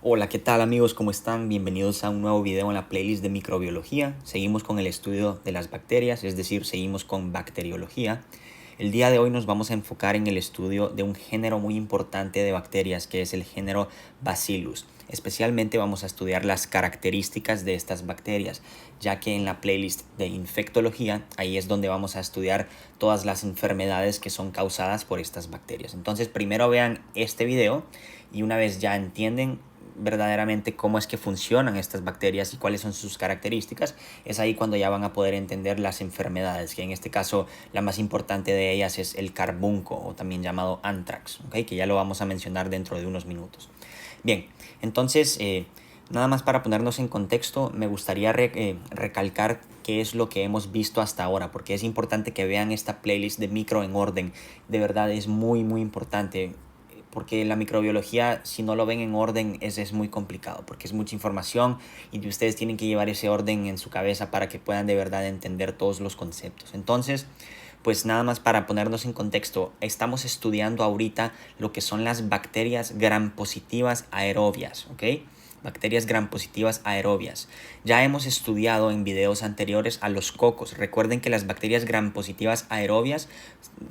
Hola, ¿qué tal amigos? ¿Cómo están? Bienvenidos a un nuevo video en la playlist de microbiología. Seguimos con el estudio de las bacterias, es decir, seguimos con bacteriología. El día de hoy nos vamos a enfocar en el estudio de un género muy importante de bacterias que es el género Bacillus. Especialmente vamos a estudiar las características de estas bacterias, ya que en la playlist de infectología ahí es donde vamos a estudiar todas las enfermedades que son causadas por estas bacterias. Entonces primero vean este video y una vez ya entienden verdaderamente cómo es que funcionan estas bacterias y cuáles son sus características, es ahí cuando ya van a poder entender las enfermedades, que en este caso la más importante de ellas es el carbunco o también llamado anthrax, ¿okay? Que ya lo vamos a mencionar dentro de unos minutos. Bien, entonces nada más para ponernos en contexto, me gustaría recalcar qué es lo que hemos visto hasta ahora, porque es importante que vean esta playlist de micro en orden. De verdad es muy importante, porque la microbiología, si no lo ven en orden, es muy complicado, porque es mucha información y ustedes tienen que llevar ese orden en su cabeza para que puedan de verdad entender todos los conceptos. Entonces, pues nada más para ponernos en contexto, estamos estudiando ahorita lo que son las bacterias gram positivas aerobias, ¿ok? Bacterias gram positivas aerobias. Ya hemos estudiado en videos anteriores a los cocos. Recuerden que las bacterias gram positivas aerobias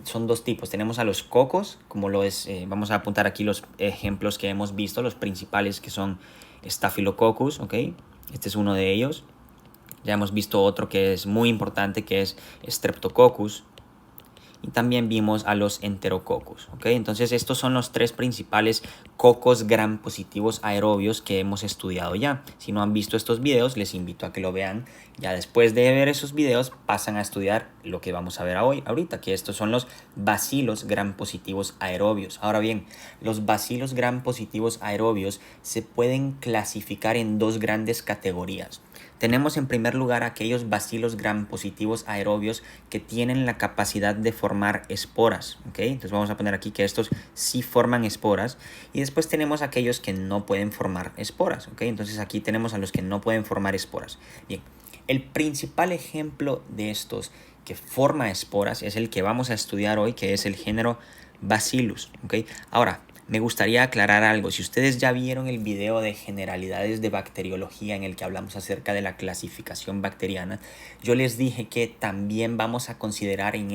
son dos tipos. Tenemos a los cocos, como lo es, vamos a apuntar aquí los ejemplos que hemos visto, los principales que son Staphylococcus, ¿ok? Este es uno de ellos. Ya hemos visto otro que es muy importante, que es Streptococcus. Y también vimos a los enterococos, ¿ok? Entonces estos son los tres principales cocos gram positivos aerobios que hemos estudiado ya. Si no han visto estos videos, les invito a que lo vean. Ya después de ver esos videos, pasan a estudiar lo que vamos a ver ahorita, que estos son los bacilos gram positivos aerobios. Ahora bien, los bacilos gram positivos aerobios se pueden clasificar en dos grandes categorías. Tenemos en primer lugar aquellos bacilos gram positivos aerobios que tienen la capacidad de formar esporas, ¿ok? Entonces vamos a poner aquí que estos sí forman esporas y después tenemos aquellos que no pueden formar esporas, ¿ok? Entonces aquí tenemos a los que no pueden formar esporas. Bien, el principal ejemplo de estos que forma esporas es el que vamos a estudiar hoy, que es el género Bacillus, ¿ok? Ahora, me gustaría aclarar algo. Si ustedes ya vieron el video de generalidades de bacteriología en el que hablamos acerca de la clasificación bacteriana, yo les dije que también vamos a considerar en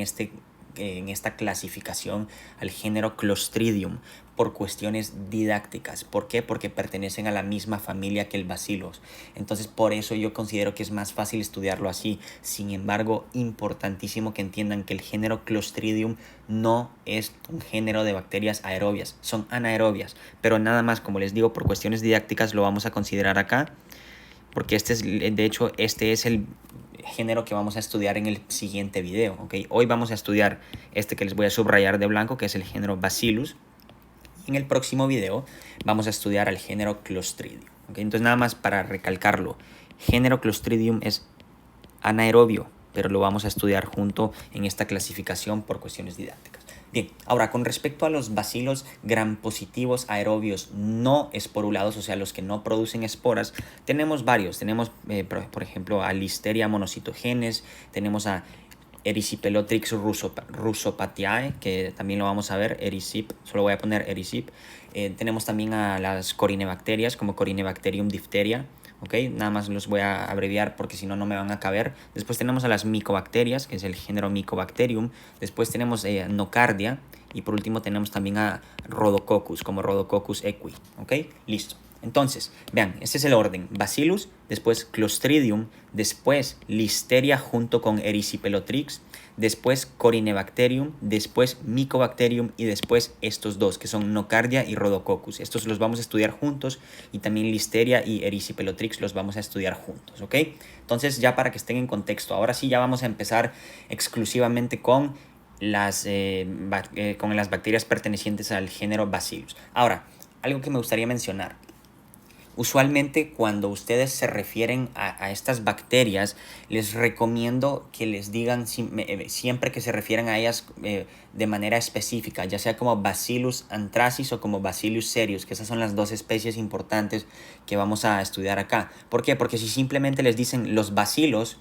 esta clasificación al género Clostridium por cuestiones didácticas. ¿Por qué? Porque pertenecen a la misma familia que el Bacillus. Entonces por eso yo considero que es más fácil estudiarlo así. Sin embargo, importantísimo que entiendan que el género Clostridium no es un género de bacterias aerobias, son anaerobias, pero nada más, como les digo, por cuestiones didácticas lo vamos a considerar acá, porque de hecho este es el género que vamos a estudiar en el siguiente video, ¿ok? Hoy vamos a estudiar este que les voy a subrayar de blanco, que es el género Bacillus. En el próximo video vamos a estudiar al género Clostridium, ¿ok? Entonces nada más para recalcarlo, género Clostridium es anaerobio, pero lo vamos a estudiar junto en esta clasificación por cuestiones didácticas. Bien, ahora con respecto a los bacilos gram positivos aerobios no esporulados, o sea, los que no producen esporas, tenemos varios. Tenemos, por ejemplo, a Listeria monocytogenes, tenemos a Erysipelotrix russopatiae, que también lo vamos a ver, Erysipe, solo voy a poner Erysipe. Tenemos también a las corinebacterias, como Corynebacterium diphtheria, ¿ok? Nada más los voy a abreviar porque si no, no me van a caber. Después tenemos a las micobacterias, que es el género Mycobacterium. Después tenemos Nocardia. Y por último tenemos también a Rhodococcus, como Rhodococcus equi, ¿ok? Listo. Entonces, vean, este es el orden. Bacillus, después Clostridium, después Listeria junto con Erysipelotrix, después Corynebacterium, después Mycobacterium y después estos dos, que son Nocardia y Rhodococcus. Estos los vamos a estudiar juntos y también Listeria y Erysipelotrix los vamos a estudiar juntos, ¿ok? Entonces, ya para que estén en contexto, ahora sí ya vamos a empezar exclusivamente con las bacterias pertenecientes al género Bacillus. Ahora, algo que me gustaría mencionar. Usualmente cuando ustedes se refieren a estas bacterias, les recomiendo que les digan siempre que se refieran a ellas de manera específica, ya sea como Bacillus anthracis o como Bacillus cereus, que esas son las dos especies importantes que vamos a estudiar acá. ¿Por qué? Porque si simplemente les dicen los bacilos,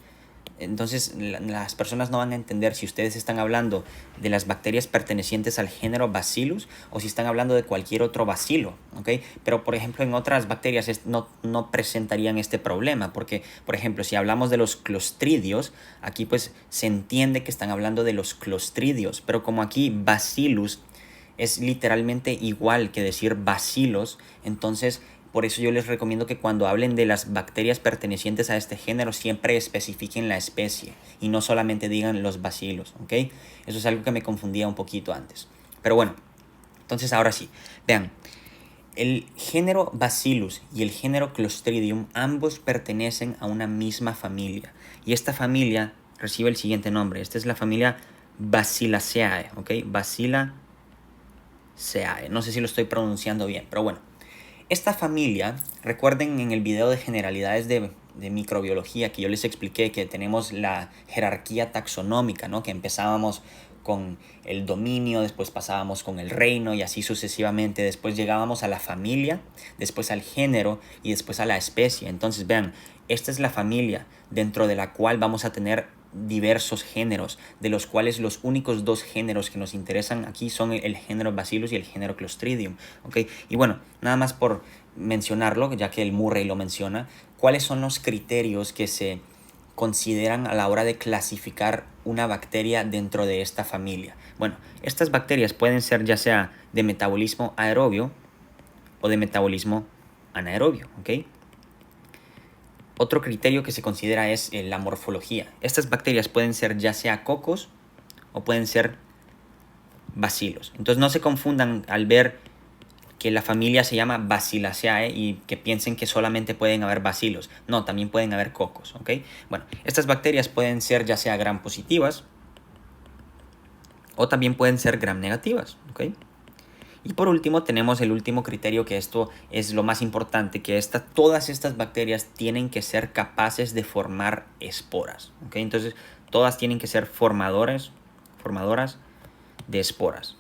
Entonces las personas no van a entender si ustedes están hablando de las bacterias pertenecientes al género Bacillus o si están hablando de cualquier otro bacilo, ¿ok? Pero por ejemplo en otras bacterias no presentarían este problema porque, por ejemplo, si hablamos de los clostridios, aquí pues se entiende que están hablando de los clostridios, pero como aquí Bacillus es literalmente igual que decir bacilos, entonces por eso yo les recomiendo que cuando hablen de las bacterias pertenecientes a este género siempre especifiquen la especie y no solamente digan los bacilos, ¿ok? Eso es algo que me confundía un poquito antes. Pero bueno, entonces ahora sí, vean, el género Bacillus y el género Clostridium ambos pertenecen a una misma familia y esta familia recibe el siguiente nombre. Esta es la familia Bacilliaceae, ¿ok? Bacilliaceae. No sé si lo estoy pronunciando bien, pero bueno. Esta familia, recuerden en el video de generalidades de microbiología que yo les expliqué que tenemos la jerarquía taxonómica, ¿no? Que empezábamos con el dominio, después pasábamos con el reino y así sucesivamente. Después llegábamos a la familia, después al género y después a la especie. Entonces vean, esta es la familia dentro de la cual vamos a tener diversos géneros, de los cuales los únicos dos géneros que nos interesan aquí son el género Bacillus y el género Clostridium, ¿ok? Y bueno, nada más por mencionarlo, ya que el Murray lo menciona, ¿cuáles son los criterios que se consideran a la hora de clasificar una bacteria dentro de esta familia? Bueno, estas bacterias pueden ser ya sea de metabolismo aerobio o de metabolismo anaerobio, ¿ok? Otro criterio que se considera es la morfología. Estas bacterias pueden ser ya sea cocos o pueden ser bacilos. Entonces no se confundan al ver que la familia se llama Bacilliaceae y que piensen que solamente pueden haber bacilos. No, también pueden haber cocos, ¿ok? Bueno, estas bacterias pueden ser ya sea gram positivas o también pueden ser gram negativas, ¿ok? Y por último tenemos el último criterio, que esto es lo más importante, que todas estas bacterias tienen que ser capaces de formar esporas, ¿ok? Entonces todas tienen que ser formadoras de esporas.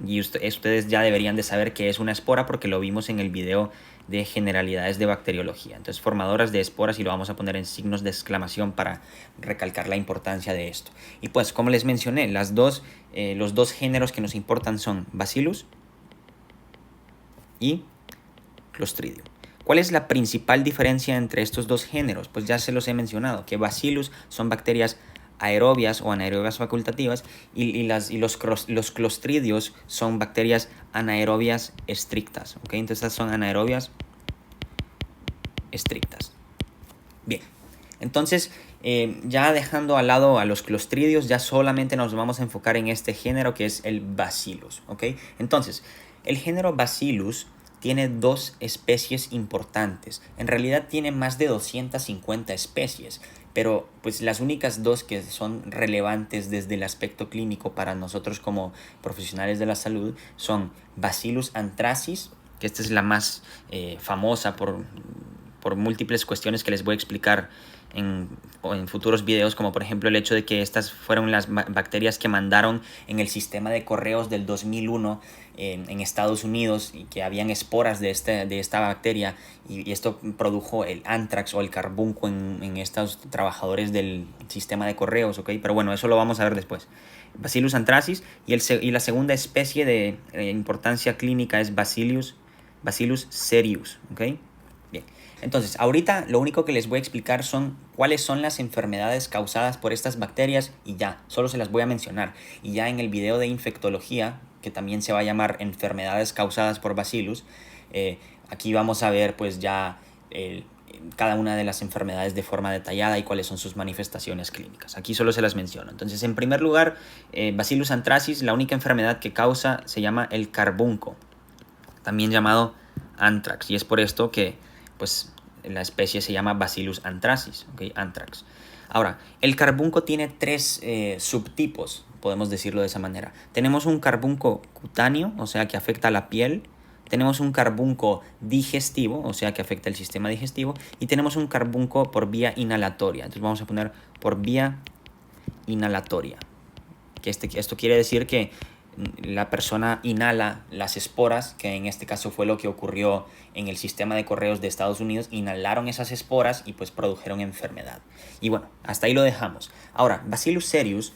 Y ustedes ya deberían de saber qué es una espora porque lo vimos en el video de generalidades de bacteriología. Entonces formadoras de esporas, y lo vamos a poner en signos de exclamación para recalcar la importancia de esto. Y pues como les mencioné, los dos géneros que nos importan son Bacillus y Clostridium. ¿Cuál es la principal diferencia entre estos dos géneros? Pues ya se los he mencionado, que Bacillus son bacterias aerobias o anaerobias facultativas y los clostridios son bacterias anaerobias estrictas, ¿ok? Entonces estas son anaerobias estrictas. Bien, entonces ya dejando al lado a los clostridios, ya solamente nos vamos a enfocar en este género que es el Bacillus, ¿ok? Entonces, el género Bacillus tiene dos especies importantes. En realidad tiene más de 250 especies, pero pues las únicas dos que son relevantes desde el aspecto clínico para nosotros como profesionales de la salud son Bacillus anthracis, que esta es la más famosa por múltiples cuestiones que les voy a explicar en futuros videos, como por ejemplo el hecho de que estas fueron las bacterias que mandaron en el sistema de correos del 2001 en Estados Unidos, y que habían esporas de esta bacteria, y esto produjo el anthrax o el carbunco en estos trabajadores del sistema de correos, ¿ok? Pero bueno, eso lo vamos a ver después. Bacillus anthracis, y la segunda especie de importancia clínica es Bacillus cereus, ¿ok? Bien, entonces ahorita lo único que les voy a explicar son cuáles son las enfermedades causadas por estas bacterias, y ya, solo se las voy a mencionar. Y ya en el video de infectología, que también se va a llamar enfermedades causadas por Bacillus, aquí vamos a ver pues ya cada una de las enfermedades de forma detallada y cuáles son sus manifestaciones clínicas. Aquí solo se las menciono. Entonces, en primer lugar, Bacillus anthracis, la única enfermedad que causa se llama el carbunco, también llamado anthrax, y es por esto que pues la especie se llama Bacillus anthracis, ¿okay? Anthrax. Ahora, el carbunco tiene tres subtipos, podemos decirlo de esa manera. Tenemos un carbunco cutáneo, o sea que afecta a la piel. Tenemos un carbunco digestivo, o sea que afecta el sistema digestivo. Y tenemos un carbunco por vía inhalatoria. Entonces vamos a poner por vía inhalatoria. Esto quiere decir que la persona inhala las esporas, que en este caso fue lo que ocurrió en el sistema de correos de Estados Unidos. Inhalaron esas esporas y pues produjeron enfermedad. Y bueno, hasta ahí lo dejamos. Ahora, Bacillus cereus,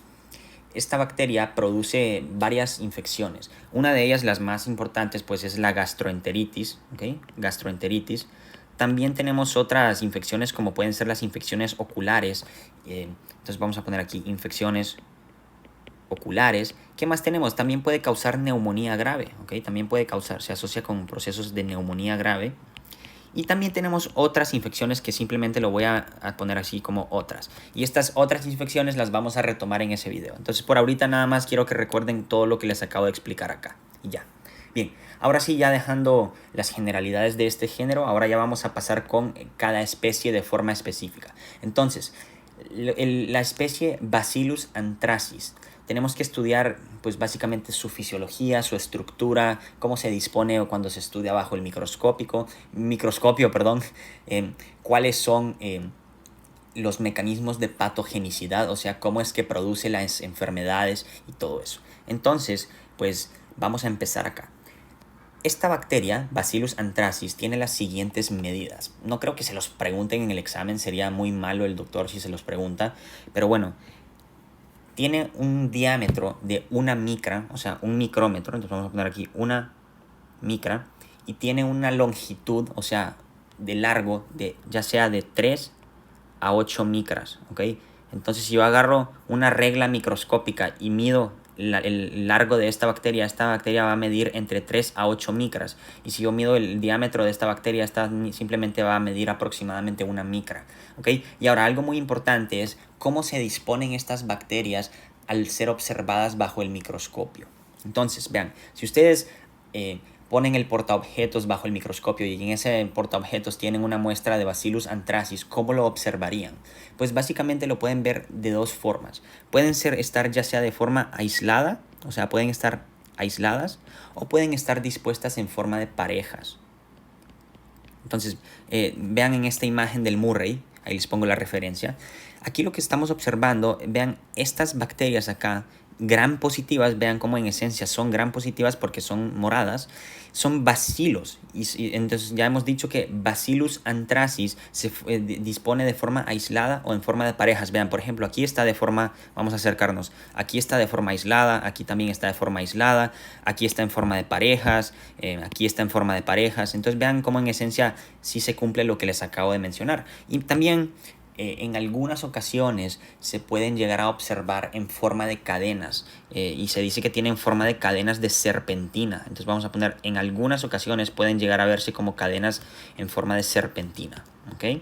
esta bacteria produce varias infecciones. Una de ellas, las más importantes, pues es la gastroenteritis, ¿ok? Gastroenteritis. También tenemos otras infecciones como pueden ser las infecciones oculares. Entonces vamos a poner aquí infecciones oculares. ¿Qué más tenemos? También puede causar neumonía grave, ¿ok? También puede causar, se asocia con procesos de neumonía grave. Y también tenemos otras infecciones que simplemente lo voy a poner así como otras. Y estas otras infecciones las vamos a retomar en ese video. Entonces por ahorita nada más quiero que recuerden todo lo que les acabo de explicar acá. Y ya. Bien, ahora sí, ya dejando las generalidades de este género, ahora ya vamos a pasar con cada especie de forma específica. Entonces, la especie Bacillus anthracis. Tenemos que estudiar pues básicamente su fisiología, su estructura, cómo se dispone o cuando se estudia bajo el microscopio, cuáles son los mecanismos de patogenicidad, o sea, cómo es que produce las enfermedades y todo eso. Entonces, pues vamos a empezar acá. Esta bacteria, Bacillus anthracis, tiene las siguientes medidas. No creo que se los pregunten en el examen, sería muy malo el doctor si se los pregunta, pero bueno, tiene un diámetro de 1 micra, o sea, un micrómetro, entonces vamos a poner aquí 1 micra, y tiene una longitud, o sea, de largo, ya sea de 3 a 8 micras, ¿ok? Entonces, si yo agarro una regla microscópica y mido el largo de esta bacteria va a medir entre 3 a 8 micras. Y si yo mido el diámetro de esta bacteria, esta simplemente va a medir aproximadamente 1 micra, ¿ok? Y ahora, algo muy importante es cómo se disponen estas bacterias al ser observadas bajo el microscopio. Entonces, vean, si ustedes ponen el portaobjetos bajo el microscopio y en ese portaobjetos tienen una muestra de Bacillus anthracis, ¿cómo lo observarían? Pues básicamente lo pueden ver de dos formas. Pueden estar ya sea de forma aislada, o sea, pueden estar aisladas, o pueden estar dispuestas en forma de parejas. Entonces, vean en esta imagen del Murray, ahí les pongo la referencia. Aquí lo que estamos observando, vean estas bacterias acá, gram positivas, vean cómo en esencia son gram positivas porque son moradas, son bacilos. Y entonces ya hemos dicho que Bacillus anthracis se dispone de forma aislada o en forma de parejas. Vean, por ejemplo, aquí está de forma, vamos a acercarnos, aquí está de forma aislada, aquí también está de forma aislada, aquí está en forma de parejas, aquí está en forma de parejas. Entonces vean cómo en esencia sí se cumple lo que les acabo de mencionar. Y también en algunas ocasiones se pueden llegar a observar en forma de cadenas y se dice que tienen forma de cadenas de serpentina. Entonces vamos a poner, en algunas ocasiones pueden llegar a verse como cadenas en forma de serpentina. ¿Ok?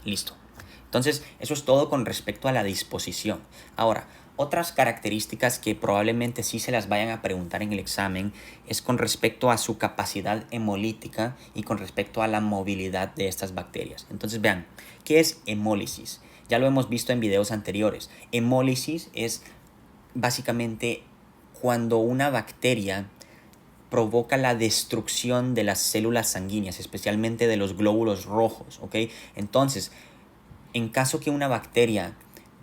Listo. Entonces eso es todo con respecto a la disposición. Ahora, otras características que probablemente sí se las vayan a preguntar en el examen es con respecto a su capacidad hemolítica y con respecto a la movilidad de estas bacterias. Entonces vean, ¿qué es hemólisis? Ya lo hemos visto en videos anteriores. Hemólisis es básicamente cuando una bacteria provoca la destrucción de las células sanguíneas, especialmente de los glóbulos rojos, ¿ok? Entonces, en caso que una bacteria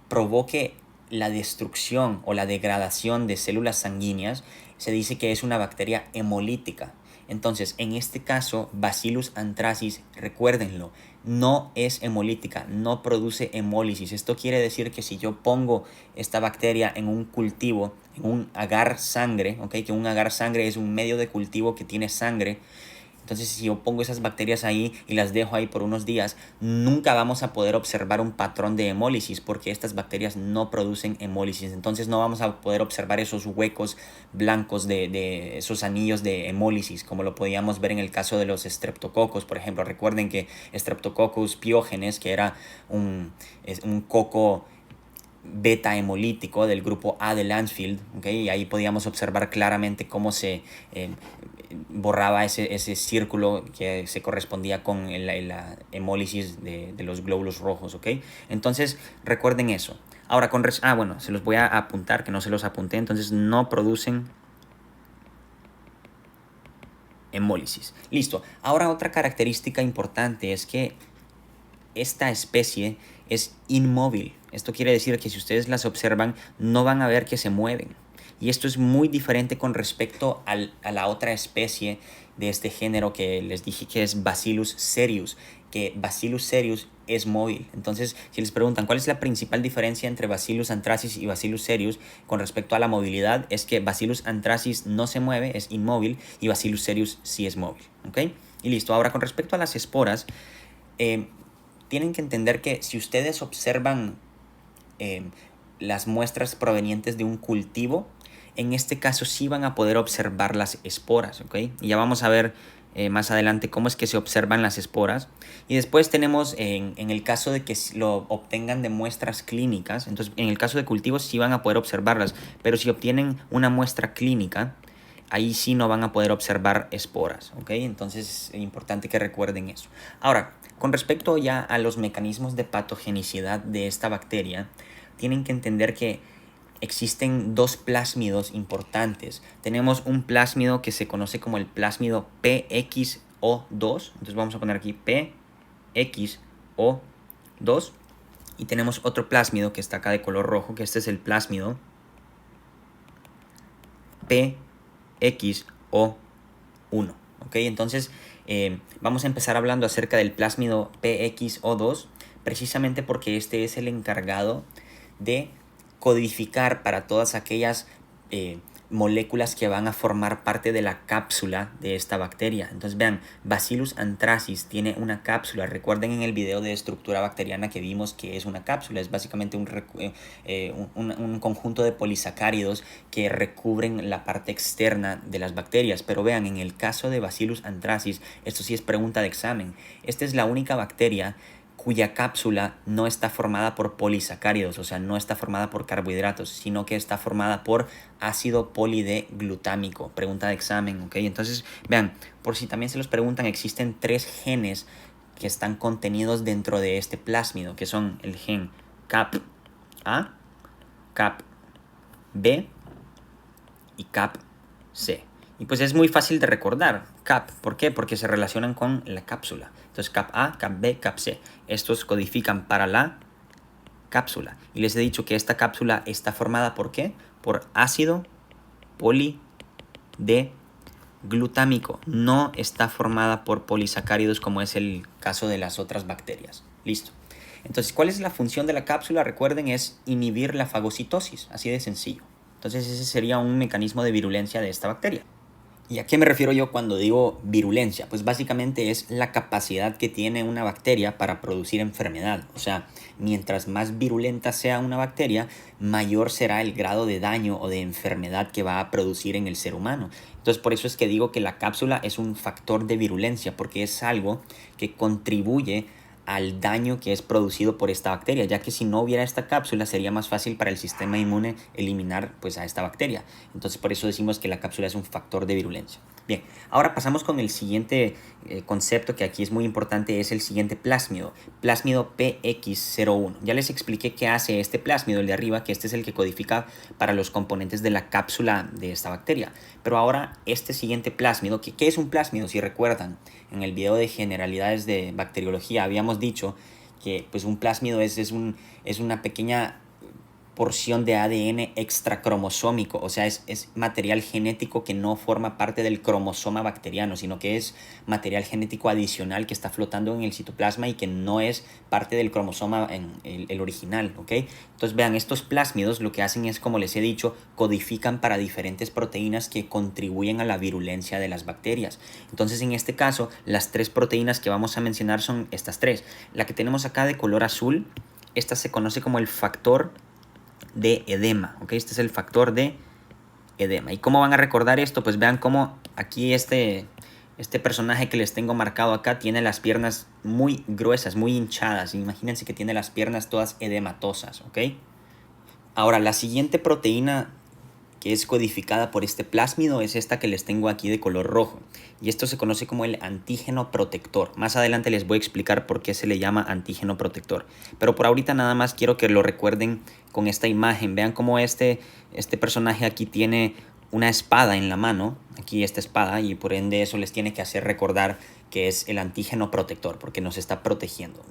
provoque la destrucción o la degradación de células sanguíneas, se dice que es una bacteria hemolítica. Entonces, en este caso, Bacillus anthracis, recuérdenlo, no es hemolítica, no produce hemólisis. Esto quiere decir que si yo pongo esta bacteria en un cultivo, en un agar sangre, ¿okay? Que un agar sangre es un medio de cultivo que tiene sangre. Entonces, si yo pongo esas bacterias ahí y las dejo ahí por unos días, nunca vamos a poder observar un patrón de hemólisis porque estas bacterias no producen hemólisis. Entonces, no vamos a poder observar esos huecos blancos de esos anillos de hemólisis, como lo podíamos ver en el caso de los streptococos, por ejemplo. Recuerden que Streptococcus pyogenes, que era un coco beta hemolítico del grupo A de Landsfield, ¿okay? Y ahí podíamos observar claramente cómo se borraba ese círculo que se correspondía con la hemólisis de los glóbulos rojos, ¿ok? Entonces, recuerden eso. Ahora, bueno, se los voy a apuntar, que no se los apunté, entonces no producen hemólisis. Listo. Ahora, otra característica importante es que esta especie es inmóvil. Esto quiere decir que si ustedes las observan, no van a ver que se mueven. Y esto es muy diferente con respecto a la otra especie de este género que les dije que es Bacillus cereus, que Bacillus cereus es móvil. Entonces, si les preguntan cuál es la principal diferencia entre Bacillus anthracis y Bacillus cereus con respecto a la movilidad, es que Bacillus anthracis no se mueve, es inmóvil, y Bacillus cereus sí es móvil, ¿ok? Y listo. Ahora, con respecto a las esporas, tienen que entender que si ustedes observan las muestras provenientes de un cultivo, en este caso sí van a poder observar las esporas, ¿ok? Y ya vamos a ver más adelante cómo es que se observan las esporas. Y después tenemos en el caso de que lo obtengan de muestras clínicas, entonces en el caso de cultivos sí van a poder observarlas, pero si obtienen una muestra clínica, ahí sí no van a poder observar esporas, ¿ok? Entonces es importante que recuerden eso. Ahora, con respecto ya a los mecanismos de patogenicidad de esta bacteria, tienen que entender que existen dos plásmidos importantes. Tenemos un plásmido que se conoce como el plásmido PXO2. Entonces vamos a poner aquí PXO2. Y tenemos otro plásmido que está acá de color rojo, que este es el plásmido PXO1. ¿Ok? Entonces vamos a empezar hablando acerca del plásmido PXO2, precisamente porque este es el encargado de codificar para todas aquellas moléculas que van a formar parte de la cápsula de esta bacteria. Entonces vean, Bacillus anthracis tiene una cápsula. Recuerden en el video de estructura bacteriana que vimos que es una cápsula. Es básicamente un conjunto de polisacáridos que recubren la parte externa de las bacterias. Pero vean, en el caso de Bacillus anthracis, esto sí es pregunta de examen. Esta es la única bacteria cuya cápsula no está formada por polisacáridos, o sea, no está formada por carbohidratos, sino que está formada por ácido polideglutámico. Pregunta de examen, ¿ok? Entonces, vean, por si también se los preguntan, existen 3 genes que están contenidos dentro de este plásmido, que son el gen CAP-A, CAP-B y CAP-C. Y pues es muy fácil de recordar, CAP. ¿Por qué? Porque se relacionan con la cápsula. Entonces CAP-A, CAP-B, CAP-C. Estos codifican para la cápsula. Y les he dicho que esta cápsula está formada ¿por qué? Por ácido polideglutámico. No está formada por polisacáridos como es el caso de las otras bacterias. Listo. Entonces, ¿cuál es la función de la cápsula? Recuerden, es inhibir la fagocitosis. Así de sencillo. Entonces ese sería un mecanismo de virulencia de esta bacteria. ¿Y a qué me refiero yo cuando digo virulencia? Pues básicamente es la capacidad que tiene una bacteria para producir enfermedad. O sea, mientras más virulenta sea una bacteria, mayor será el grado de daño o de enfermedad que va a producir en el ser humano. Entonces por eso es que digo que la cápsula es un factor de virulencia, porque es algo que contribuye al daño que es producido por esta bacteria, ya que si no hubiera esta cápsula sería más fácil para el sistema inmune eliminar pues a esta bacteria. Entonces por eso decimos que la cápsula es un factor de virulencia. Bien, ahora pasamos con el siguiente concepto que aquí es muy importante, es el siguiente plásmido PX01. Ya les expliqué qué hace este plásmido, el de arriba, que este es el que codifica para los componentes de la cápsula de esta bacteria. Pero ahora este siguiente plásmido, ¿qué es un plásmido? Si recuerdan, en el video de generalidades de bacteriología habíamos dicho que pues un plásmido es una pequeña porción de ADN extracromosómico, o sea, es material genético que no forma parte del cromosoma bacteriano, sino que es material genético adicional que está flotando en el citoplasma y que no es parte del cromosoma en el original, ¿ok? Entonces vean, estos plásmidos lo que hacen es, como les he dicho, codifican para diferentes proteínas que contribuyen a la virulencia de las bacterias. Entonces en este caso, las 3 proteínas que vamos a mencionar son estas 3. La que tenemos acá de color azul, esta se conoce como el factor de edema, ¿ok? Este es el factor de edema. ¿Y cómo van a recordar esto? Pues vean cómo aquí este personaje que les tengo marcado acá tiene las piernas muy gruesas, muy hinchadas. Imagínense que tiene las piernas todas edematosas, ¿ok? Ahora, la siguiente proteína que es codificada por este plásmido es esta que les tengo aquí de color rojo. Y esto se conoce como el antígeno protector. Más adelante les voy a explicar por qué se le llama antígeno protector. Pero por ahorita nada más quiero que lo recuerden con esta imagen. Vean cómo este personaje aquí tiene una espada en la mano. Aquí esta espada, y por ende eso les tiene que hacer recordar que es el antígeno protector, porque nos está protegiendo.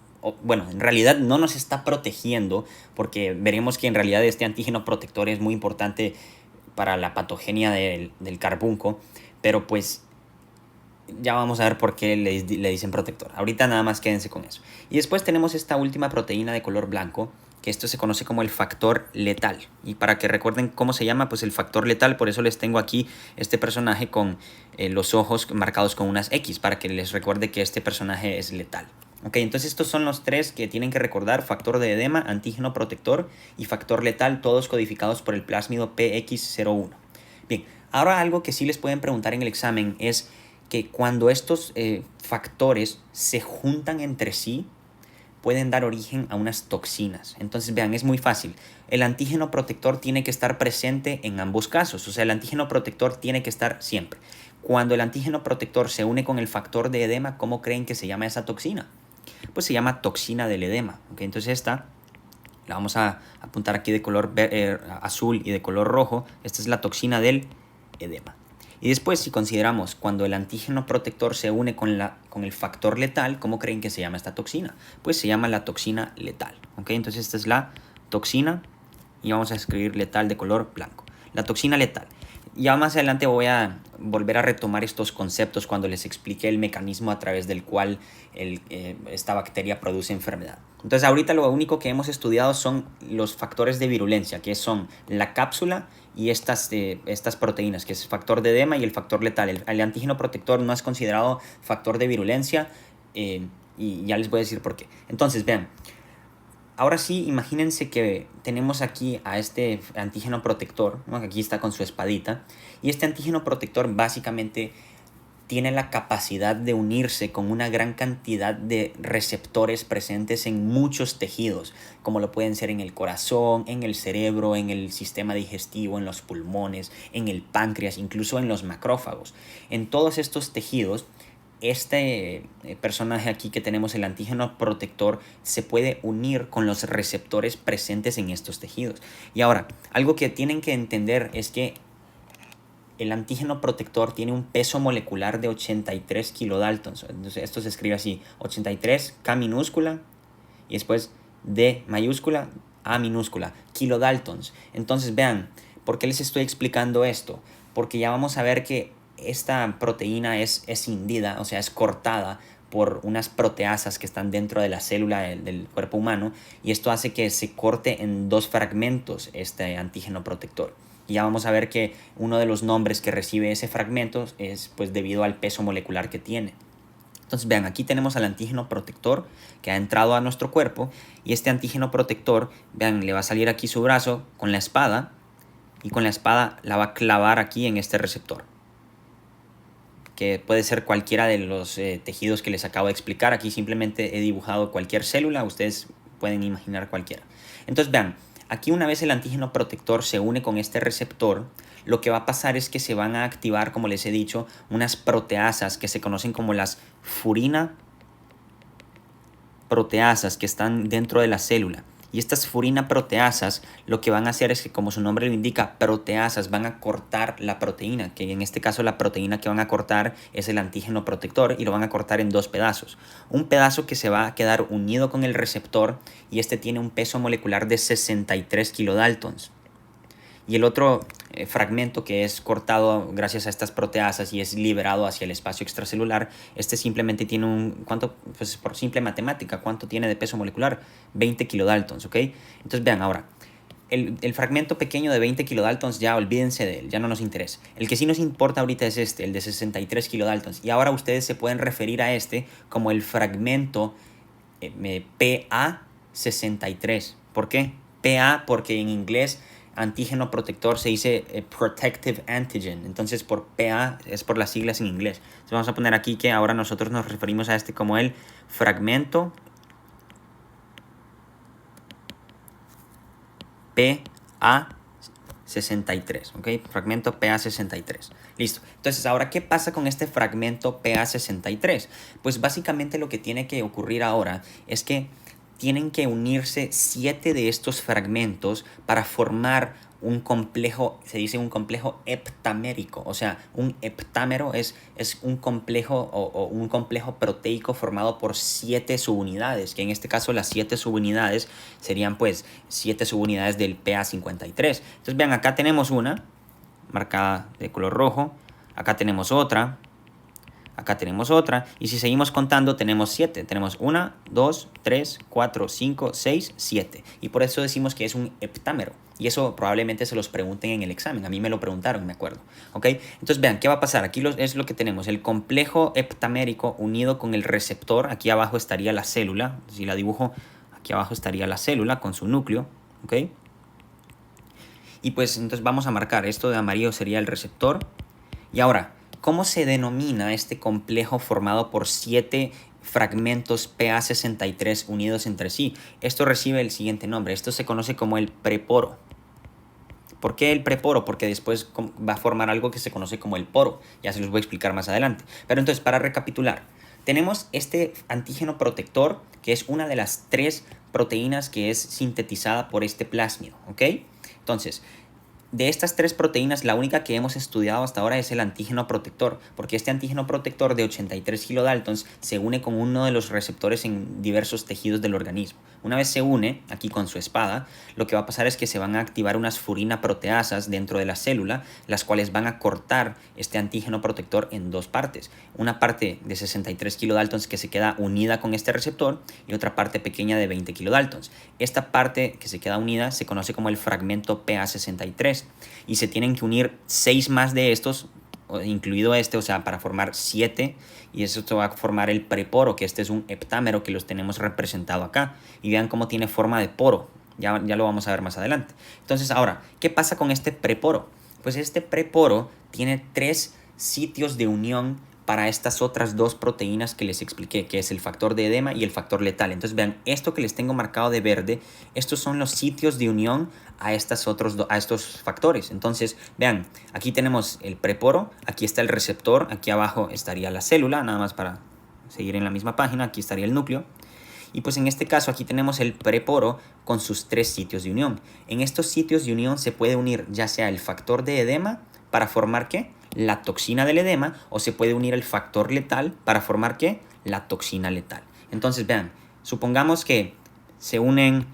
Bueno, en realidad no nos está protegiendo, porque veremos que en realidad este antígeno protector es muy importante para la patogenia del carbunco, pero pues ya vamos a ver por qué le dicen protector. Ahorita nada más quédense con eso. Y después tenemos esta última proteína de color blanco, que esto se conoce como el factor letal. Y para que recuerden cómo se llama, pues el factor letal, por eso les tengo aquí este personaje con los ojos marcados con unas X, para que les recuerde que este personaje es letal. Ok, entonces estos son los tres que tienen que recordar: factor de edema, antígeno protector y factor letal, todos codificados por el plásmido PX01. Bien, ahora algo que sí les pueden preguntar en el examen es que cuando estos factores se juntan entre sí, pueden dar origen a unas toxinas. Entonces vean, es muy fácil. El antígeno protector tiene que estar presente en ambos casos. O sea, el antígeno protector tiene que estar siempre. Cuando el antígeno protector se une con el factor de edema, ¿cómo creen que se llama esa toxina? Pues se llama toxina del edema. ¿Okay? Entonces esta la vamos a apuntar aquí de color azul y de color rojo. Esta es la toxina del edema. Y después, si consideramos cuando el antígeno protector se une con el factor letal, ¿cómo creen que se llama esta toxina? Pues se llama la toxina letal. ¿Ok? Entonces esta es la toxina y vamos a escribir letal de color blanco. La toxina letal. Ya más adelante voy a volver a retomar estos conceptos cuando les expliqué el mecanismo a través del cual esta bacteria produce enfermedad. Entonces ahorita lo único que hemos estudiado son los factores de virulencia, que son la cápsula y estas proteínas, que es el factor de edema y el factor letal. El antígeno protector no es considerado factor de virulencia y ya les voy a decir por qué. Entonces vean. Ahora sí, imagínense que tenemos aquí a este antígeno protector, ¿no? Aquí está con su espadita, y este antígeno protector básicamente tiene la capacidad de unirse con una gran cantidad de receptores presentes en muchos tejidos, como lo pueden ser en el corazón, en el cerebro, en el sistema digestivo, en los pulmones, en el páncreas, incluso en los macrófagos. En todos estos tejidos, este personaje aquí que tenemos, el antígeno protector, se puede unir con los receptores presentes en estos tejidos. Y ahora, algo que tienen que entender es que el antígeno protector tiene un peso molecular de 83 kilodaltons. Entonces esto se escribe así: 83, K minúscula, y después D mayúscula, A minúscula, kilodaltons. Entonces vean, ¿por qué les estoy explicando esto? Porque ya vamos a ver que esta proteína es escindida, o sea, es cortada por unas proteasas que están dentro de la célula del cuerpo humano, y esto hace que se corte en dos fragmentos este antígeno protector. Y ya vamos a ver que uno de los nombres que recibe ese fragmento es pues debido al peso molecular que tiene. Entonces vean, aquí tenemos al antígeno protector que ha entrado a nuestro cuerpo, y este antígeno protector, vean, le va a salir aquí su brazo con la espada, y con la espada la va a clavar aquí en este receptor, que puede ser cualquiera de los tejidos que les acabo de explicar. Aquí simplemente he dibujado cualquier célula, ustedes pueden imaginar cualquiera. Entonces vean, aquí una vez el antígeno protector se une con este receptor, lo que va a pasar es que se van a activar, como les he dicho, unas proteasas que se conocen como las furina proteasas, que están dentro de la célula. Y estas furina proteasas lo que van a hacer es que, como su nombre lo indica, proteasas, van a cortar la proteína, que en este caso la proteína que van a cortar es el antígeno protector, y lo van a cortar en dos pedazos. Un pedazo que se va a quedar unido con el receptor, y este tiene un peso molecular de 63 kilodaltons. Y el otro fragmento que es cortado gracias a estas proteasas y es liberado hacia el espacio extracelular, este simplemente tiene ¿cuánto? Pues por simple matemática, ¿cuánto tiene de peso molecular? 20 kilodaltons, ¿ok? Entonces vean ahora, el fragmento pequeño de 20 kilodaltons, ya olvídense de él, ya no nos interesa. El que sí nos importa ahorita es este, el de 63 kilodaltons. Y ahora ustedes se pueden referir a este como el fragmento PA63. ¿Por qué? PA porque en inglés antígeno protector se dice protective antigen, entonces por PA es por las siglas en inglés. Entonces vamos a poner aquí que ahora nosotros nos referimos a este como el fragmento PA63, ¿ok? Fragmento PA63. Listo. Entonces, ahora, ¿qué pasa con este fragmento PA63? Pues básicamente lo que tiene que ocurrir ahora es que tienen que unirse 7 de estos fragmentos para formar un complejo, se dice un complejo heptamérico. O sea, un heptámero es un complejo o un complejo proteico formado por 7 subunidades, que en este caso las 7 subunidades serían pues 7 subunidades del PA53. Entonces vean, acá tenemos una, marcada de color rojo. Acá tenemos otra. Acá tenemos otra. Y si seguimos contando, tenemos 7. Tenemos 1, 2, 3, 4, 5, 6, 7. Y por eso decimos que es un heptámero. Y eso probablemente se los pregunten en el examen. A mí me lo preguntaron, me acuerdo. ¿Ok? Entonces vean, ¿qué va a pasar? Aquí es lo que tenemos. El complejo heptamérico unido con el receptor. Aquí abajo estaría la célula. Si la dibujo, aquí abajo estaría la célula con su núcleo. ¿Ok? Y pues entonces vamos a marcar. Esto de amarillo sería el receptor. Y ahora, ¿cómo se denomina este complejo formado por 7 fragmentos PA63 unidos entre sí? Esto recibe el siguiente nombre. Esto se conoce como el preporo. ¿Por qué el preporo? Porque después va a formar algo que se conoce como el poro. Ya se los voy a explicar más adelante. Pero entonces, para recapitular, tenemos este antígeno protector, que es una de las 3 proteínas que es sintetizada por este plásmido. ¿Ok? Entonces, de estas 3 proteínas, la única que hemos estudiado hasta ahora es el antígeno protector, porque este antígeno protector de 83 kilodaltons se une con uno de los receptores en diversos tejidos del organismo. Una vez se une, aquí con su espada, lo que va a pasar es que se van a activar unas furina proteasas dentro de la célula, las cuales van a cortar este antígeno protector en 2 partes. Una parte de 63 kilodaltons que se queda unida con este receptor y otra parte pequeña de 20 kilodaltons. Esta parte que se queda unida se conoce como el fragmento PA63 y se tienen que unir 6 más de estos, incluido este, o sea, para formar 7, y eso se va a formar el preporo, que este es un heptámero que los tenemos representado acá, y vean cómo tiene forma de poro, ya lo vamos a ver más adelante. Entonces ahora, ¿qué pasa con este preporo? Pues este preporo tiene 3 sitios de unión para estas otras 2 proteínas que les expliqué, que es el factor de edema y el factor letal. Entonces vean, esto que les tengo marcado de verde, estos son los sitios de unión a estos factores. Entonces vean, aquí tenemos el preporo, aquí está el receptor, aquí abajo estaría la célula, nada más para seguir en la misma página, aquí estaría el núcleo. Y pues en este caso aquí tenemos el preporo con sus 3 sitios de unión. En estos sitios de unión se puede unir ya sea el factor de edema para formar ¿qué? La toxina del edema, o se puede unir el factor letal para formar ¿qué? La toxina letal. Entonces vean, supongamos que se unen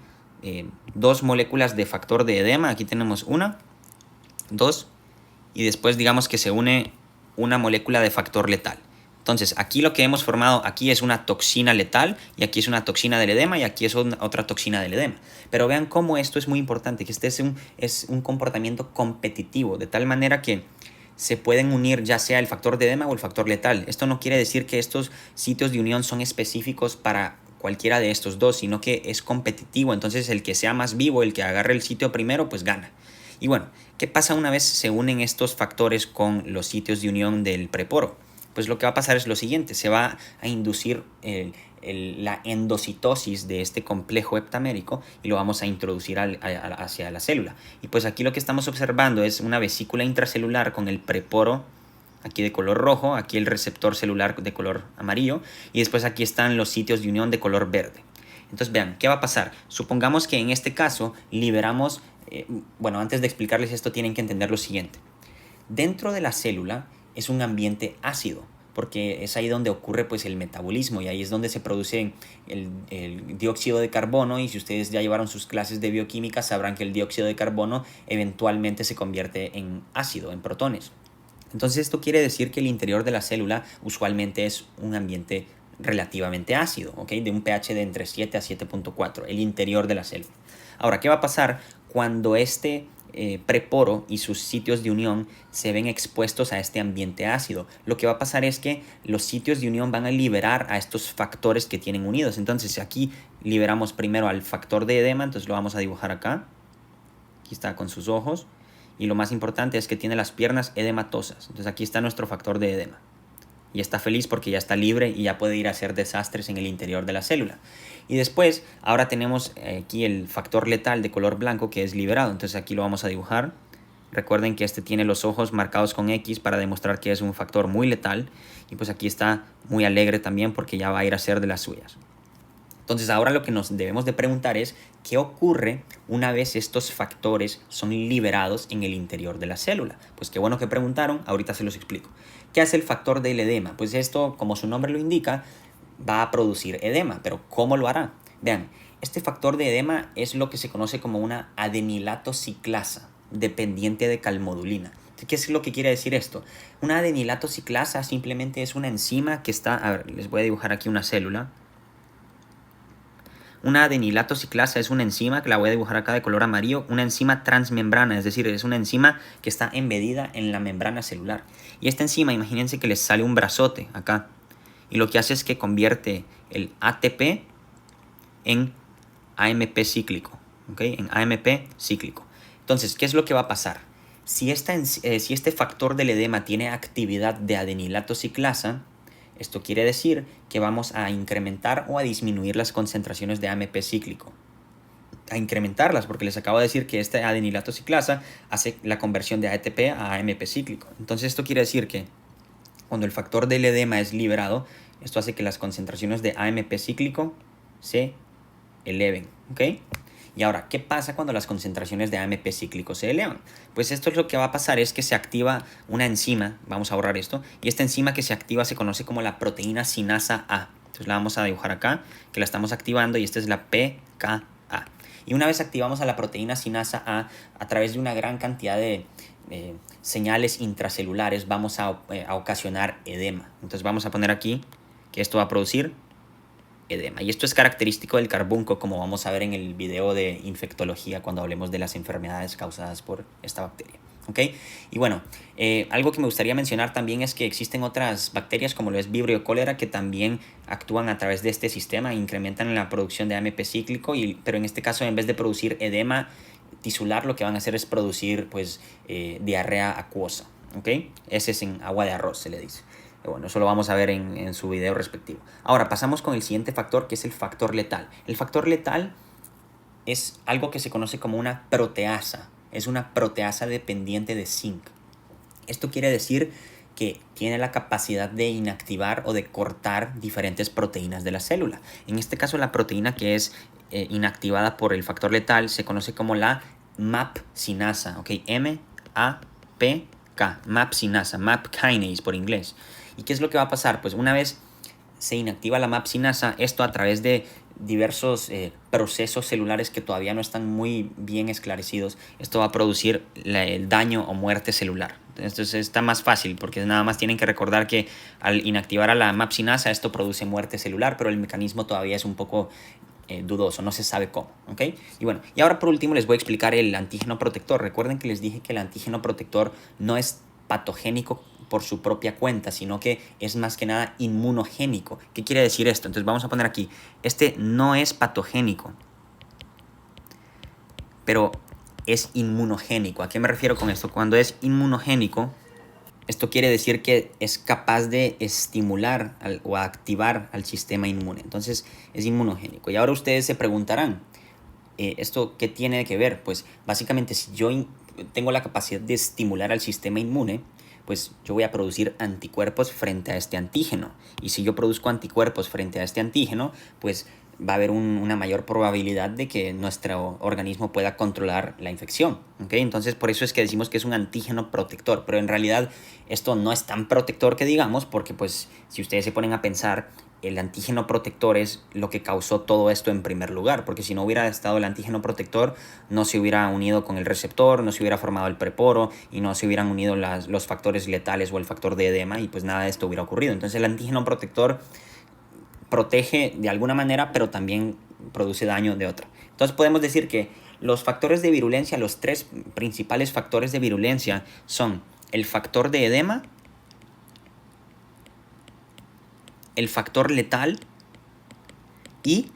2 moléculas de factor de edema, aquí tenemos 1, 2, y después digamos que se une una molécula de factor letal. Entonces aquí lo que hemos formado aquí es una toxina letal, y aquí es una toxina del edema, y aquí es otra toxina del edema. Pero vean cómo esto es muy importante, que este es un comportamiento competitivo, de tal manera que se pueden unir ya sea el factor de edema o el factor letal. Esto no quiere decir que estos sitios de unión son específicos para cualquiera de estos 2, sino que es competitivo. Entonces el que sea más vivo, el que agarre el sitio primero, pues gana. Y bueno, ¿qué pasa una vez se unen estos factores con los sitios de unión del preporo? Pues lo que va a pasar es lo siguiente, se va a inducir la endocitosis de este complejo heptamérico y lo vamos a introducir hacia la célula. Y pues aquí lo que estamos observando es una vesícula intracelular con el preporo aquí de color rojo, aquí el receptor celular de color amarillo, y después aquí están los sitios de unión de color verde. Entonces vean, ¿qué va a pasar? Supongamos que en este caso liberamos, bueno, antes de explicarles esto tienen que entender lo siguiente. Dentro de la célula es un ambiente ácido, porque es ahí donde ocurre pues el metabolismo, y ahí es donde se produce el dióxido de carbono, y si ustedes ya llevaron sus clases de bioquímica sabrán que el dióxido de carbono eventualmente se convierte en ácido, en protones. Entonces esto quiere decir que el interior de la célula usualmente es un ambiente relativamente ácido, ¿ok? De un pH de entre 7 a 7.4, el interior de la célula. Ahora, ¿qué va a pasar cuando este preporo y sus sitios de unión se ven expuestos a este ambiente ácido? Lo que va a pasar es que los sitios de unión van a liberar a estos factores que tienen unidos. Entonces aquí liberamos primero al factor de edema, entonces lo vamos a dibujar acá. Aquí está con sus ojos. Y lo más importante es que tiene las piernas edematosas. Entonces aquí está nuestro factor de edema. Y está feliz porque ya está libre y ya puede ir a hacer desastres en el interior de la célula. Y después, ahora tenemos aquí el factor letal de color blanco que es liberado. Entonces aquí lo vamos a dibujar. Recuerden que este tiene los ojos marcados con X para demostrar que es un factor muy letal. Y pues aquí está muy alegre también porque ya va a ir a hacer de las suyas. Entonces ahora lo que nos debemos de preguntar es ¿qué ocurre una vez estos factores son liberados en el interior de la célula? Pues qué bueno que preguntaron, ahorita se los explico. ¿Qué hace el factor del edema? Pues esto, como su nombre lo indica, va a producir edema, pero ¿cómo lo hará? Vean, este factor de edema es lo que se conoce como una adenilato ciclasa dependiente de calmodulina. ¿Qué es lo que quiere decir esto? Una adenilato ciclasa simplemente es una enzima que está... A ver, les voy a dibujar aquí una célula. Una adenilato ciclasa es una enzima, que la voy a dibujar acá de color amarillo, una enzima transmembrana, es decir, es una enzima que está embedida en la membrana celular. Y esta enzima, imagínense que les sale un brazote acá, y lo que hace es que convierte el ATP en AMP cíclico, ¿ok? En AMP cíclico. Entonces, ¿qué es lo que va a pasar? Si este factor del edema tiene actividad de adenilato ciclasa, esto quiere decir que vamos a incrementar o a disminuir las concentraciones de AMP cíclico. A incrementarlas, porque les acabo de decir que este adenilato ciclasa hace la conversión de ATP a AMP cíclico. Entonces esto quiere decir que cuando el factor del edema es liberado, esto hace que las concentraciones de AMP cíclico se eleven, ¿ok? Y ahora, ¿qué pasa cuando las concentraciones de AMP cíclico se elevan? Pues esto es lo que va a pasar, es que se activa una enzima, vamos a borrar esto, y esta enzima que se activa se conoce como la proteína sinasa A. Entonces la vamos a dibujar acá, que la estamos activando, y esta es la pKa. Y una vez activamos a la proteína sinasa a través de una gran cantidad de señales intracelulares, vamos a ocasionar edema. Entonces vamos a poner aquí que esto va a producir edema. Y esto es característico del carbunco, como vamos a ver en el video de infectología cuando hablemos de las enfermedades causadas por esta bacteria. ¿Ok? Y bueno, algo que me gustaría mencionar también es que existen otras bacterias como lo es Vibrio cólera que también actúan a través de este sistema, incrementan la producción de AMP cíclico, pero en este caso en vez de producir edema tisular lo que van a hacer es producir pues diarrea acuosa. ¿Ok? Ese es en agua de arroz, se le dice. Bueno, eso lo vamos a ver en su video respectivo. Ahora pasamos con el siguiente factor, que es el factor letal. El factor letal es algo que se conoce como una proteasa. Es una proteasa dependiente de zinc. Esto quiere decir que tiene la capacidad de inactivar o de cortar diferentes proteínas de la célula. En este caso, la proteína que es inactivada por el factor letal se conoce como la MAP sinasa, ¿ok? M-A-P-K, MAP sinasa, MAP kinase por inglés. ¿Y qué es lo que va a pasar? Pues una vez se inactiva la MAP sinasa, esto a través de diversos procesos celulares que todavía no están muy bien esclarecidos, esto va a producir el daño o muerte celular. Entonces está más fácil porque nada más tienen que recordar que al inactivar a la MAP sinasa esto produce muerte celular, pero el mecanismo todavía es un poco dudoso, no se sabe cómo, ¿ok? Y bueno, y ahora por último les voy a explicar el antígeno protector. Recuerden que les dije que el antígeno protector no es patogénico por su propia cuenta, sino que es más que nada inmunogénico. ¿Qué quiere decir esto? Entonces vamos a poner aquí, este no es patogénico, pero es inmunogénico. ¿A qué me refiero con esto? Cuando es inmunogénico, esto quiere decir que es capaz de estimular o activar al sistema inmune. Entonces es inmunogénico. Y ahora ustedes se preguntarán, ¿esto qué tiene que ver? Pues básicamente si yo tengo la capacidad de estimular al sistema inmune, pues yo voy a producir anticuerpos frente a este antígeno. Y si yo produzco anticuerpos frente a este antígeno, pues va a haber una mayor probabilidad de que nuestro organismo pueda controlar la infección. ¿Okay? Entonces, por eso es que decimos que es un antígeno protector. Pero en realidad esto no es tan protector que digamos, porque pues si ustedes se ponen a pensar, el antígeno protector es lo que causó todo esto en primer lugar, porque si no hubiera estado el antígeno protector, no se hubiera unido con el receptor, no se hubiera formado el preporo y no se hubieran unido los factores letales o el factor de edema y pues nada de esto hubiera ocurrido. Entonces el antígeno protector protege de alguna manera, pero también produce daño de otra. Entonces podemos decir que los factores de virulencia, los tres principales factores de virulencia son el factor de edema, el factor letal y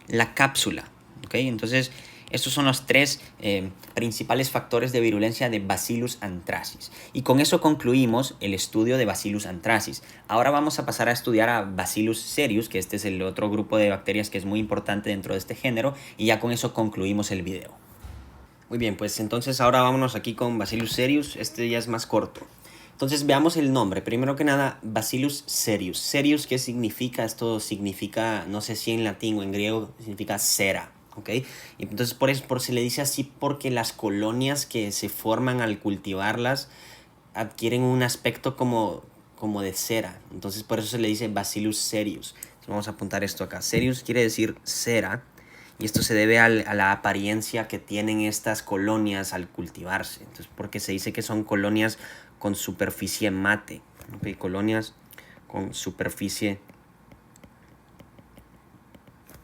la cápsula. ¿Okay? Entonces, estos son los tres principales factores de virulencia de Bacillus anthracis. Y con eso concluimos el estudio de Bacillus anthracis. Ahora vamos a pasar a estudiar a Bacillus cereus, que este es el otro grupo de bacterias que es muy importante dentro de este género. Y ya con eso concluimos el video. Muy bien, pues entonces ahora vámonos aquí con Bacillus cereus. Este ya es más corto. Entonces veamos el nombre. Primero que nada, Bacillus cereus. Cereus, ¿qué significa? Esto significa, no sé si en latín o en griego, significa cera. ¿Ok? Y entonces por eso se le dice así porque las colonias que se forman al cultivarlas adquieren un aspecto como de cera. Entonces por eso se le dice Bacillus cereus. Entonces, vamos a apuntar esto acá. Cereus quiere decir cera. Y esto se debe a la apariencia que tienen estas colonias al cultivarse. Entonces, porque se dice que son colonias con superficie mate. ¿Okay? Colonias con superficie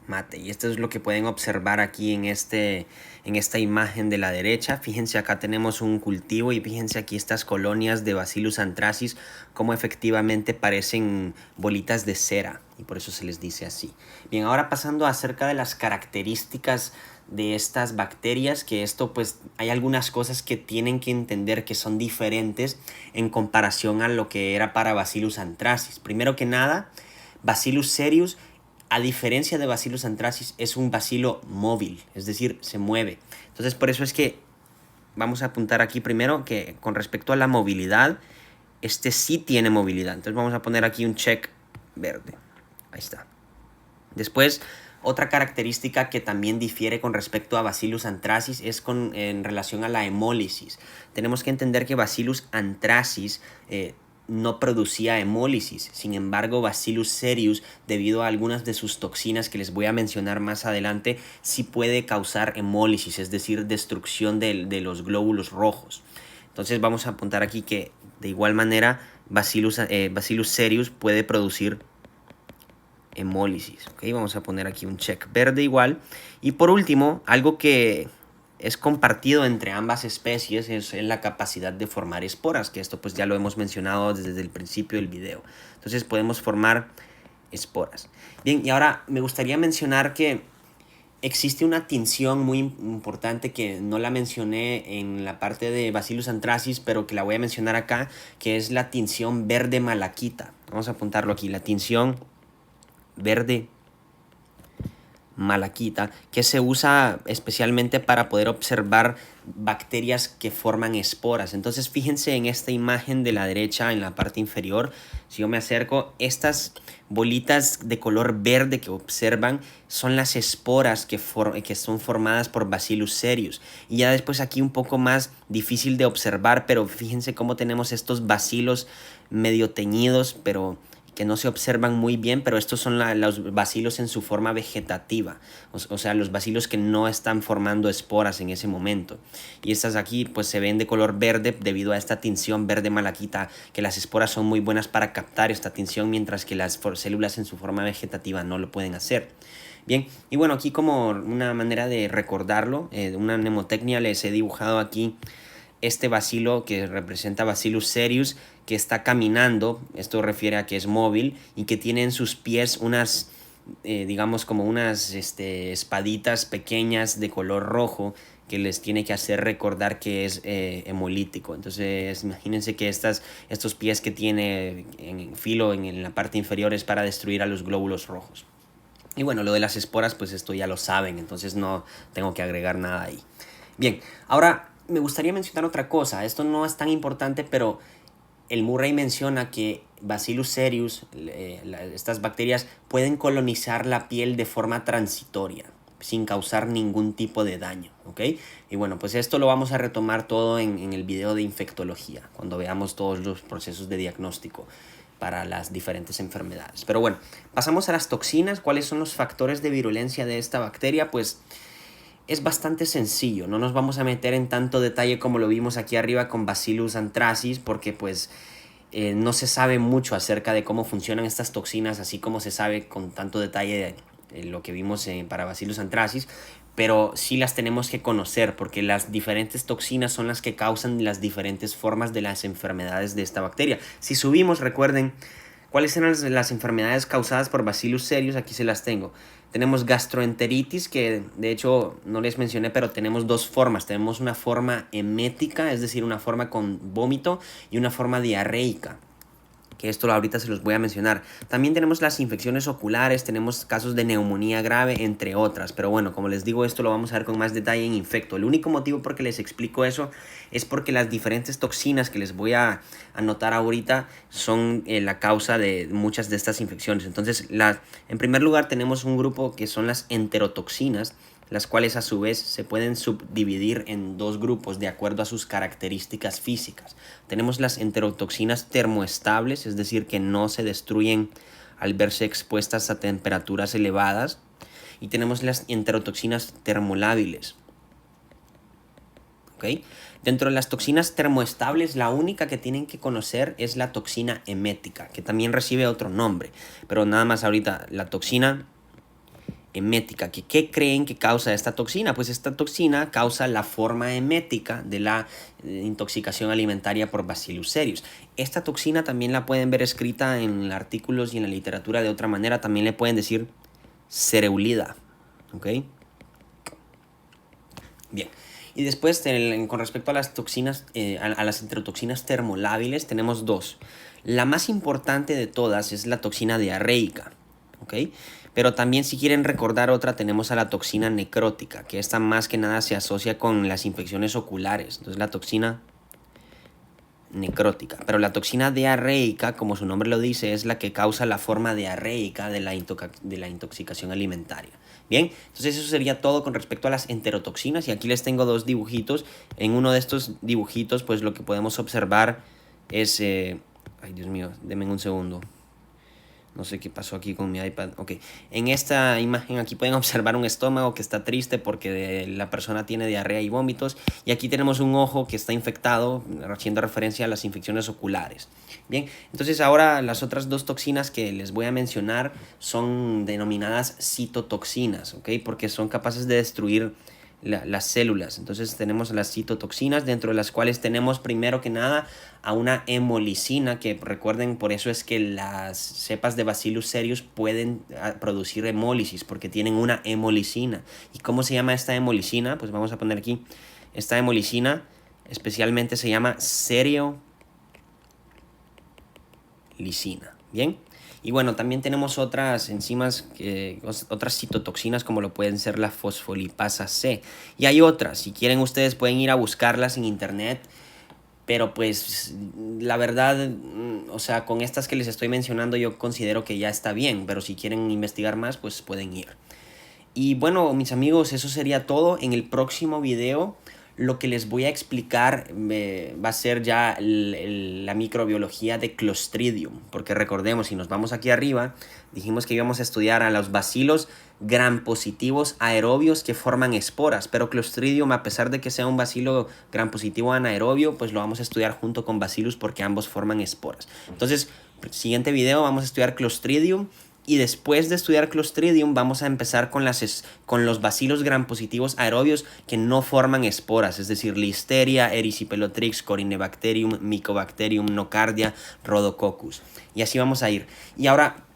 mate. Y esto es lo que pueden observar aquí en esta imagen de la derecha. Fíjense, acá tenemos un cultivo y fíjense aquí estas colonias de Bacillus anthracis, como efectivamente parecen bolitas de cera, y por eso se les dice así. Bien, ahora pasando acerca de las características de estas bacterias, que esto pues hay algunas cosas que tienen que entender que son diferentes en comparación a lo que era para Bacillus anthracis. Primero que nada, Bacillus cereus, a diferencia de Bacillus anthracis, es un bacilo móvil, es decir, se mueve. Entonces, por eso es que vamos a apuntar aquí primero que con respecto a la movilidad, este sí tiene movilidad. Entonces vamos a poner aquí un check verde. Ahí está. Después, otra característica que también difiere con respecto a Bacillus anthracis es en relación a la hemólisis. Tenemos que entender que Bacillus anthracis no producía hemólisis. Sin embargo, Bacillus cereus, debido a algunas de sus toxinas que les voy a mencionar más adelante, sí puede causar hemólisis, es decir, destrucción de los glóbulos rojos. Entonces vamos a apuntar aquí que de igual manera Bacillus cereus puede producir hemólisis. ¿Okay? Vamos a poner aquí un check verde igual. Y por último, algo que es compartido entre ambas especies es la capacidad de formar esporas, que esto pues ya lo hemos mencionado desde el principio del video. Entonces podemos formar esporas. Bien, y ahora me gustaría mencionar que existe una tinción muy importante que no la mencioné en la parte de Bacillus anthracis, pero que la voy a mencionar acá, que es la tinción verde malaquita. Vamos a apuntarlo aquí, la tinción verde malaquita, que se usa especialmente para poder observar bacterias que forman esporas. Entonces fíjense en esta imagen de la derecha, en la parte inferior, si yo me acerco, estas bolitas de color verde que observan son las esporas que son formadas por Bacillus cereus. Y ya después aquí un poco más difícil de observar, pero fíjense cómo tenemos estos bacilos medio teñidos, pero que no se observan muy bien, pero estos son los bacilos en su forma vegetativa, o sea, los bacilos que no están formando esporas en ese momento. Y estas aquí pues se ven de color verde debido a esta tinción verde malaquita, que las esporas son muy buenas para captar esta tinción, mientras que las células en su forma vegetativa no lo pueden hacer. Bien, y bueno, aquí como una manera de recordarlo, una mnemotecnia, les he dibujado aquí este bacilo que representa Bacillus cereus, que está caminando. Esto refiere a que es móvil y que tiene en sus pies unas, digamos como unas espaditas pequeñas de color rojo que les tiene que hacer recordar que es hemolítico. Entonces imagínense que estos pies que tiene en filo en la parte inferior es para destruir a los glóbulos rojos. Y bueno, lo de las esporas pues esto ya lo saben, entonces no tengo que agregar nada ahí. Bien, ahora me gustaría mencionar otra cosa. Esto no es tan importante, pero el Murray menciona que Bacillus cereus, estas bacterias, pueden colonizar la piel de forma transitoria, sin causar ningún tipo de daño, ¿ok? Y bueno, pues esto lo vamos a retomar todo en el video de infectología, cuando veamos todos los procesos de diagnóstico para las diferentes enfermedades. Pero bueno, pasamos a las toxinas. ¿Cuáles son los factores de virulencia de esta bacteria? Pues es bastante sencillo, no nos vamos a meter en tanto detalle como lo vimos aquí arriba con Bacillus anthracis, porque pues no se sabe mucho acerca de cómo funcionan estas toxinas, así como se sabe con tanto detalle lo que vimos para Bacillus anthracis, pero sí las tenemos que conocer, porque las diferentes toxinas son las que causan las diferentes formas de las enfermedades de esta bacteria. Si subimos, recuerden, ¿cuáles eran las enfermedades causadas por Bacillus cereus? Aquí se las tengo. Tenemos gastroenteritis, que de hecho no les mencioné, pero tenemos dos formas. Tenemos una forma emética, es decir, una forma con vómito, y una forma diarreica, que esto ahorita se los voy a mencionar. También tenemos las infecciones oculares, tenemos casos de neumonía grave, entre otras. Pero bueno, como les digo, esto lo vamos a ver con más detalle en infecto. El único motivo por que les explico eso es porque las diferentes toxinas que les voy a anotar ahorita son la causa de muchas de estas infecciones. Entonces, en primer lugar tenemos un grupo que son las enterotoxinas, las cuales a su vez se pueden subdividir en dos grupos de acuerdo a sus características físicas. Tenemos las enterotoxinas termoestables, es decir, que no se destruyen al verse expuestas a temperaturas elevadas. y tenemos las enterotoxinas termolábiles. ¿Okay? Dentro de las toxinas termoestables, la única que tienen que conocer es la toxina emética, que también recibe otro nombre, pero nada más ahorita la toxina emética. ¿Qué creen que causa esta toxina? Pues esta toxina causa la forma emética de la intoxicación alimentaria por Bacillus cereus. Esta toxina también la pueden ver escrita en artículos y en la literatura de otra manera, también le pueden decir cereulida. ¿Ok? Bien. Y después, con respecto a las toxinas, a las enterotoxinas termolábiles, tenemos dos. La más importante de todas es la toxina diarreica, ¿ok? Pero también, si quieren recordar otra, tenemos a la toxina necrótica, que esta más que nada se asocia con las infecciones oculares. Entonces, la toxina necrótica. Pero la toxina diarreica, como su nombre lo dice, es la que causa la forma diarreica de la intoxicación alimentaria. Bien, entonces eso sería todo con respecto a las enterotoxinas, y aquí les tengo dos dibujitos. En uno de estos dibujitos, pues lo que podemos observar es... ay, Dios mío, denme un segundo. No sé qué pasó aquí con mi iPad. Ok, en esta imagen aquí pueden observar un estómago que está triste porque la persona tiene diarrea y vómitos. Y aquí tenemos un ojo que está infectado, haciendo referencia a las infecciones oculares. Bien, entonces ahora las otras dos toxinas que les voy a mencionar son denominadas citotoxinas, ¿ok? Porque son capaces de destruir las células. Entonces tenemos las citotoxinas, dentro de las cuales tenemos primero que nada a una hemolicina, que recuerden, por eso es que las cepas de Bacillus cereus pueden producir hemólisis, porque tienen una hemolicina. ¿Y cómo se llama esta hemolicina? Pues vamos a poner aquí, esta hemolicina especialmente se llama cereolicina. ¿Bien? Y bueno, también tenemos otras enzimas, otras citotoxinas, como lo pueden ser la fosfolipasa C. Y hay otras, si quieren ustedes pueden ir a buscarlas en internet, pero pues la verdad, o sea, con estas que les estoy mencionando yo considero que ya está bien, pero si quieren investigar más, pues pueden ir. Y bueno, mis amigos, eso sería todo. En el próximo video lo que les voy a explicar va a ser ya la microbiología de Clostridium, porque recordemos, si nos vamos aquí arriba, dijimos que íbamos a estudiar a los bacilos gram positivos aerobios que forman esporas, pero Clostridium, a pesar de que sea un bacilo gram positivo anaerobio, pues lo vamos a estudiar junto con Bacillus porque ambos forman esporas. Entonces, siguiente video vamos a estudiar Clostridium. Y después de estudiar Clostridium vamos a empezar con los bacilos gram positivos aerobios que no forman esporas, es decir, Listeria, Erysipelotrix, Corynebacterium, Mycobacterium, Nocardia, Rhodococcus. Y así vamos a ir. Y ahora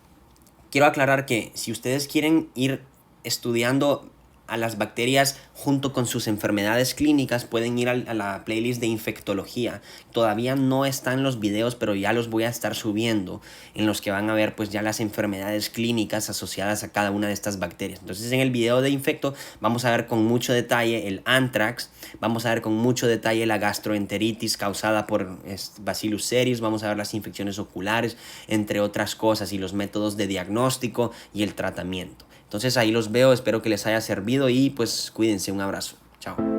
quiero aclarar que si ustedes quieren ir estudiando a las bacterias junto con sus enfermedades clínicas, pueden ir a la playlist de infectología. Todavía no están los videos, pero ya los voy a estar subiendo, en los que van a ver pues ya las enfermedades clínicas asociadas a cada una de estas bacterias. Entonces en el video de infecto vamos a ver con mucho detalle el anthrax, vamos a ver con mucho detalle la gastroenteritis causada por Bacillus cereus, vamos a ver las infecciones oculares, entre otras cosas, y los métodos de diagnóstico y el tratamiento. Entonces ahí los veo, espero que les haya servido y pues cuídense, un abrazo. Chao.